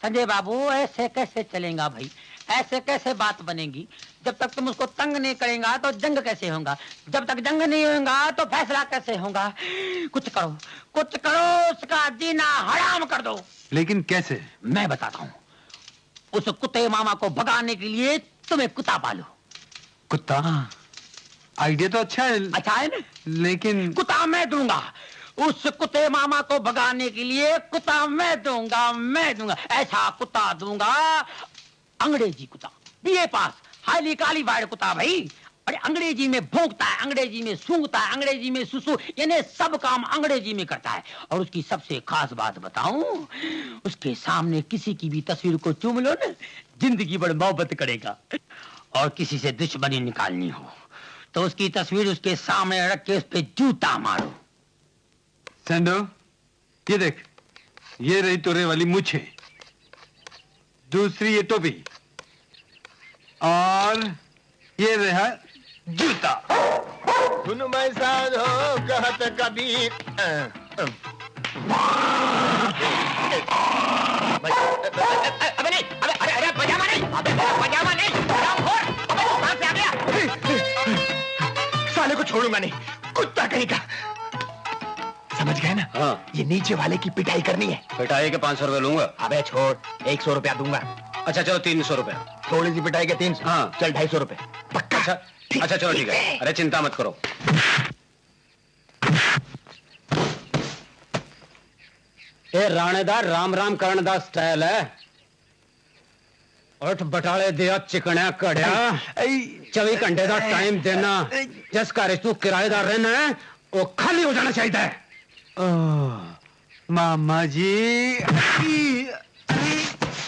अजय बाबू ऐसे कैसे चलेगा भाई, ऐसे कैसे बात बनेगी? जब तक तुम उसको तंग नहीं करेगा तो जंग कैसे होगा? जब तक जंग नहीं होगा तो फैसला कैसे होगा? कुछ करो, कुछ करो, उसका जीना हराम कर दो। लेकिन कैसे? मैं बताता हूँ। उस कुत्ते मामा को भगाने के लिए तुम्हें कुत्ता पालो। कुत्ता? आइडिया तो अच्छा है। अच्छा है ना? लेकिन कुत्ता मैं दूंगा। उस कुत्ते मामा को भगाने के लिए कुत्ता मैं दूंगा, मैं दूंगा। ऐसा कुत्ता दूंगा, अंग्रेजी कुत्ता, बीए पास, हाईली क्वालिफाइड कुत्ता भाई। अरे अंग्रेजी में भौंकता है, अंग्रेजी में सूंघता है, अंग्रेजी में सुसु, यानी सब काम अंग्रेजी में करता है। और उसकी सबसे खास बात बताऊं, उसके सामने किसी की भी तस्वीर को चूम लो ना, जिंदगी भर मोहब्बत करेगा। और किसी से दुश्मनी निकालनी हो तो उसकी तस्वीर उसके सामने रख के उस पे जूता मारो। सैंडो, ये देख, ये रही तोरे वाली मूछें, दूसरी ये टोपी, और ये रहा जूता। सुन भाई साहब हो कहत कबीर। अबे नहीं, अबे अरे अरे पजामा नहीं, अबे पजामा नहीं, हरामखोर, अबे तू कहां से आ गया? साले को छोड़ूंगा नहीं, कुत्ता कहीं का। समझ गए ना? हाँ। ये नीचे वाले की पिटाई करनी है। पिटाई के 500 रुपए लूंगा। अबे छोड़, 100 रुपया दूंगा। अच्छा चलो 300 रुपए। थोड़ी सी पिटाई के 300। हाँ। चल 250 रुपए पक्का? अच्छा चलो ठीक है। अरे चिंता मत करो। ये राणेदार राम राम करण दा स्टाइल है। उठ बटाले दिया चिकनिया कड़िया, 24 घंटे का टाइम देना। जिस घर तू किराएदार रहना है वो खाली हो जाना चाहिए। मामा जी,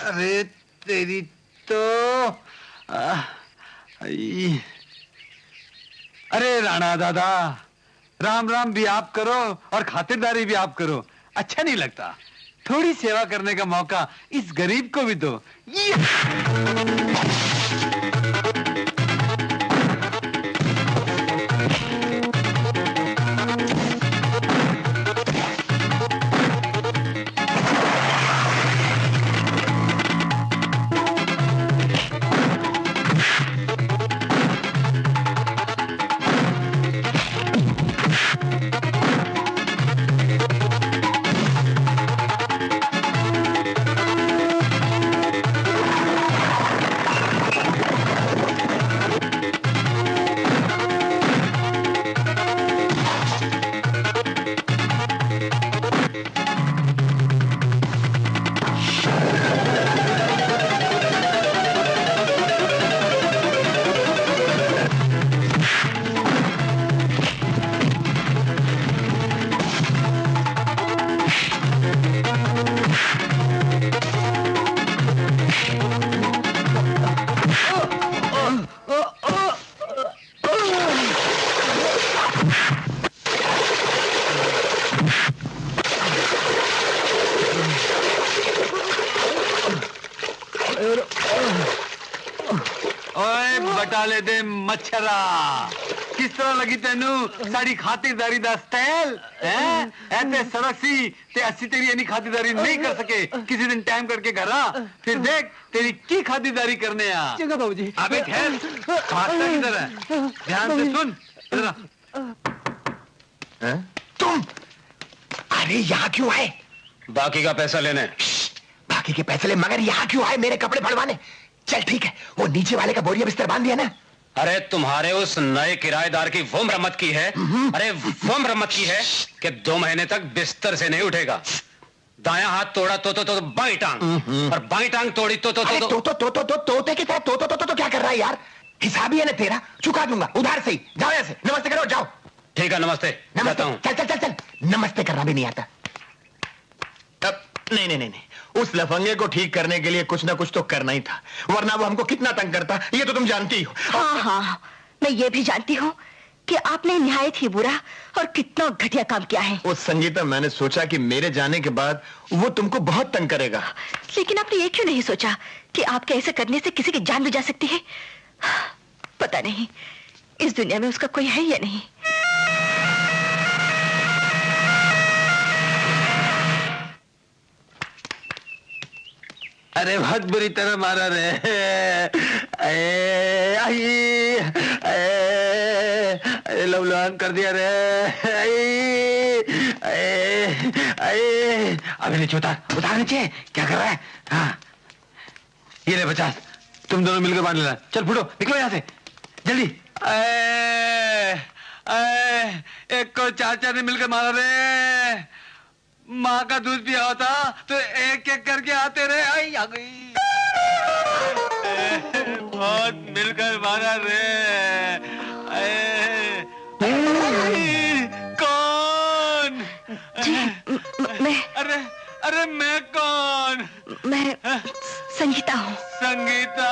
अरे तेरी तो अरे राणा दादा, राम राम भी आप करो और खातिरदारी भी आप करो, अच्छा नहीं लगता? थोड़ी सेवा करने का मौका इस गरीब को भी दो। बटाले दे मच्छरा, किस तरह लगी तेनू साड़ी खातिरदारी दा स्टाइल है? ऐसे सड़क सी ते अस्सी तेरी यानी खातिरदारी नहीं कर सके। किसी दिन टाइम करके घर आ, फिर देख तेरी की खातिरदारी करने आ। चंगा बाबूजी। अबे ठहर, भागता किधर है? ध्यान से सुन। इधर आ। तुम अरे यहाँ क्यों आए? बाकी का पैसा लेने। बाकी के पैसे ले, मगर यहाँ क्यों आए मेरे कपड़े फड़वाने? चल ठीक है, वो नीचे वाले का बोरिया बिस्तर बांध दिया ना? अरे तुम्हारे उस नए किराएदार की वो मरम्मत की है, अरे वो मरम्मत की है कि 2 महीने तक बिस्तर से नहीं उठेगा। दाया हाथ तोड़ा तो बाई टांग, और बाई टांग तोड़ी तो तोते की तरह तो क्या कर रहा है यार? हिसाब ही है ना तेरा, चुका दूंगा उधार से ही। जाओ ऐसे, नमस्ते करो, जाओ। ठीक है, नमस्ते। जाता हूं। चल चल चल चल, नमस्ते करना भी नहीं आता। अब नहीं, उस लफंगे को ठीक करने के लिए कुछ ना कुछ तो करना ही था, वरना वो हमको कितना तंग करता ये तो तुम जानती हो। हाँ, मैं ये भी जानती हूँ कि आपने निहायत ही बुरा और कितना घटिया काम किया है। उस संगीता, मैंने सोचा कि मेरे जाने के बाद वो तुमको बहुत तंग करेगा। लेकिन आपने ये क्यों नहीं सोचा कि आपके ऐसे करने से किसी की जान भी जा सकती है? पता नहीं इस दुनिया में उसका कोई है या नहीं। अरे बहुत बुरी तरह मारा रे। लवलान कर दिया रे। अभी नीचे उतार नीचे। क्या कर रहा है? हाँ ये ले 50, तुम दोनों मिलकर बांध लेना। चल फुटो, निकलो यहाँ से जल्दी। एक को चाचा ने मिलकर मारा रे। माँ का दूध पिया होता तो एक एक करके आते रहे। आई आ गई। बहुत मिलकर मारा रे। कौन? मैं अरे मैं कौन? मैं संगीता हूँ। संगीता,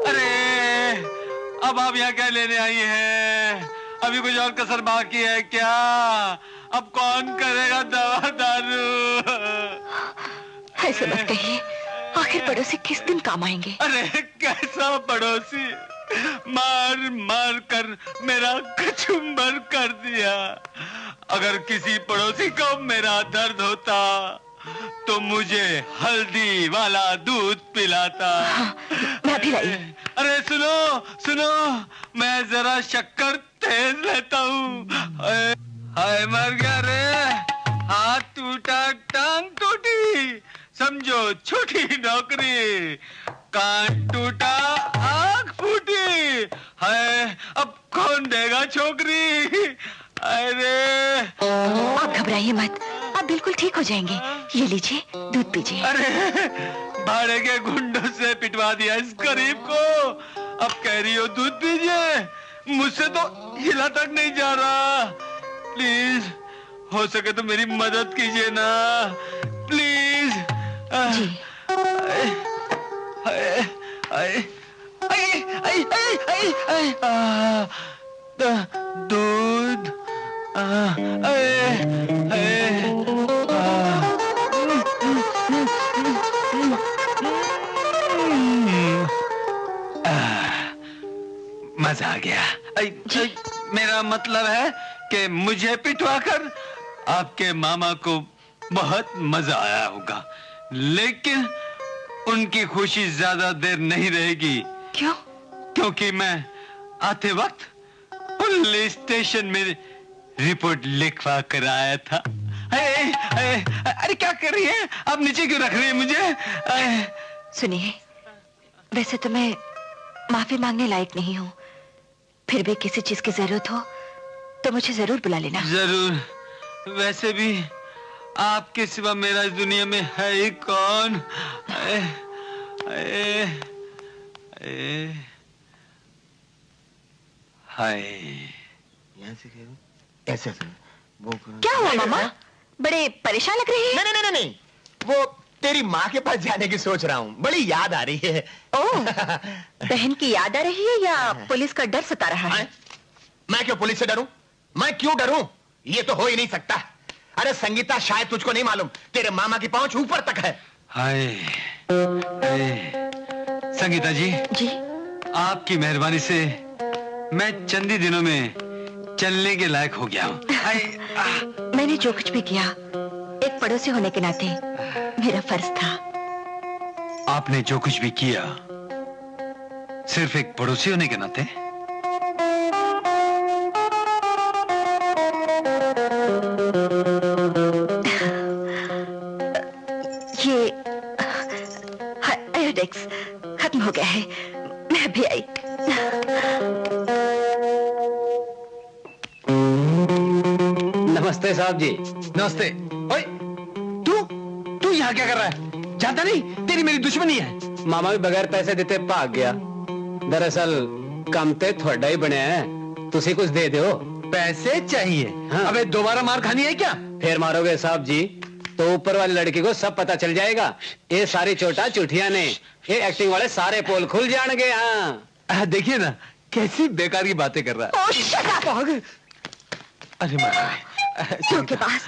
अरे अब आप यहाँ क्या लेने आई हैं? अभी कुछ और कसर बाकी है क्या? अब कौन करेगा दवा दारू? ऐसे मत कहिए, आखिर पड़ोसी किस दिन काम आएंगे? अरे कैसा पड़ोसी? मार मार कर मेरा कचुम्बर कर दिया। अगर किसी पड़ोसी को मेरा दर्द होता तो मुझे हल्दी वाला दूध पिलाता। हाँ, मैं अभी लाई। अरे सुनो सुनो, मैं जरा शक्कर तेज लेता हूँ। हाय मर गया रे। हाथ टूटा, टांग टूटी, समझो छोटी नौकरी। कान टूटा, आँख फूटी, हाय अब कौन देगा छोकरी? अरे आप घबराइए मत, आप बिल्कुल ठीक हो जाएंगे। ये लीजिए, दूध पीजिए। अरे भाड़े के गुंडों से पिटवा दिया इस गरीब को, अब कह रही हो दूध पीजिए। मुझसे तो हिला तक नहीं जा रहा। प्लीज हो सके तो मेरी मदद कीजिए ना, प्लीज। जी। दूध। मजा आ गया। मेरा मतलब है कि मुझे पिटवाकर आपके मामा को बहुत मजा आया होगा, लेकिन उनकी खुशी ज्यादा देर नहीं रहेगी। क्यों? क्योंकि मैं आते वक्त पुलिस स्टेशन में रिपोर्ट लिखवा कर आया था। अरे क्या कर रही है आप? नीचे क्यों रख रही है मुझे? सुनिए, वैसे तो मैं माफी मांगने लायक नहीं हूँ, फिर भी किसी चीज की जरूरत हो तो मुझे जरूर बुला लेना। जरूर। वैसे भी आपके सिवा मेरा इस दुनिया में है ही कौन? हाय। ऐसे वो क्या हुआ मामा? बड़े परेशान लग रहे हैं। नहीं, नहीं, वो तेरी माँ के पास जाने की सोच रहा हूँ, बड़ी याद आ रही है। ओह, बहन की याद आ रही है या पुलिस का डर सता रहा है? मैं क्यों पुलिस से डरूं? मैं क्यों डरूं? ये तो हो ही नहीं सकता। अरे संगीता, शायद तुझको नहीं मालूम, तेरे मामा की पहुंच ऊपर तक है। हाय संगीता जी, आपकी मेहरबानी से मैं चंद ही दिनों में चलने के लायक हो गया हूँ। मैंने जो कुछ भी किया एक पड़ोसी होने के नाते मेरा फर्ज था। आपने जो कुछ भी किया सिर्फ एक पड़ोसी होने के नाते? ये आयोडेक्स खत्म हो गया है, मैं अभी आई। नमस्ते साहब जी। नमस्ते। ओए, तू यहाँ क्या कर रहा है? जानता नहीं तेरी मेरी दुश्मनी है। मामा भी बगैर पैसे देते भाग गया। दरअसल काम ते थोड़ा ही बने हैं, तुसी कुछ दे दो। पैसे चाहिए? हाँ। अबे दोबारा मार खानी है क्या? फिर मारोगे साहब जी तो ऊपर वाली लड़की को सब पता चल जाएगा। ये सारी चोटा चुठिया ने, ये एक्टिंग वाले सारे पोल खुल जाएंगे। हाँ देखिए ना कैसी बेकार की बातें कर रहा है। अरे क्यों के पास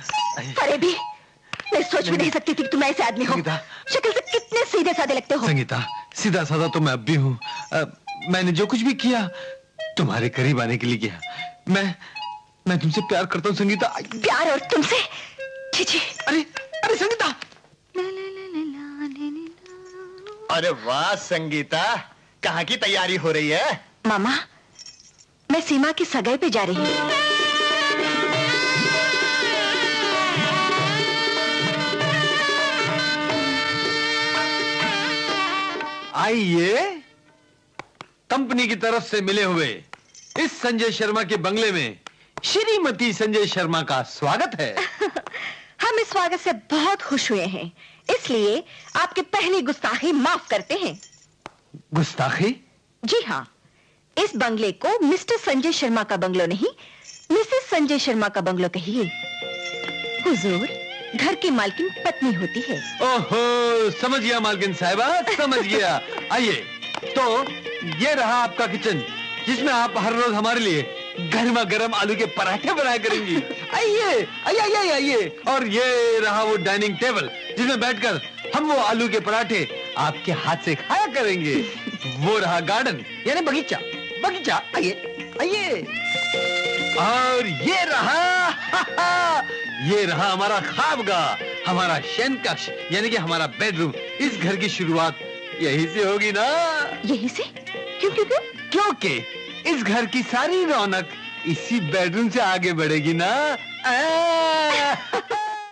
परे भी मैं सोच भी नहीं सकती थी कि तुम ऐसे आदमी हो। शक्ल से कितने सीधे साधे लगते हो। संगीता, सीधा साधा तो मैं अब भी हूँ। मैंने जो कुछ भी किया तुम्हारे करीब आने के लिए किया। मैं तुमसे प्यार करता हूँ संगीता। प्यार और तुमसे? छी छी। अरे संगीता। अरे वाह संगीता, कहाँ की तैयारी हो रही है? मामा, मैं सीमा की सगाई पे जा रही हूँ। आइए, कंपनी की तरफ से मिले हुए इस संजय शर्मा के बंगले में श्रीमती संजय शर्मा का स्वागत है। हम इस स्वागत से बहुत खुश हुए हैं, इसलिए आपकी पहली गुस्ताखी माफ करते हैं। गुस्ताखी? जी हाँ, इस बंगले को मिस्टर संजय शर्मा का बंगलो नहीं, मिसेस संजय शर्मा का बंगलो कहिए। हुजूर, घर की मालकिन पत्नी होती है। ओहो, समझ गया मालकिन साहिबा, समझ गया। आइए, तो ये रहा आपका किचन, जिसमें आप हर रोज हमारे लिए गर्मा गर्म आलू के पराठे बनाया करेंगी। आइए आइए आइए आइए। और ये रहा वो डाइनिंग टेबल, जिसमें बैठकर हम वो आलू के पराठे आपके हाथ से खाया करेंगे। वो रहा गार्डन, यानी बगीचा। बगीचा, आइए आइए। और ये रहा हमारा ख्वाबगाह, हमारा शयन कक्ष, यानी कि हमारा बेडरूम। इस घर की शुरुआत यही से होगी ना? यही से? क्यों क्यों क्यों? क्योंकि इस घर की सारी रौनक इसी बेडरूम से आगे बढ़ेगी ना।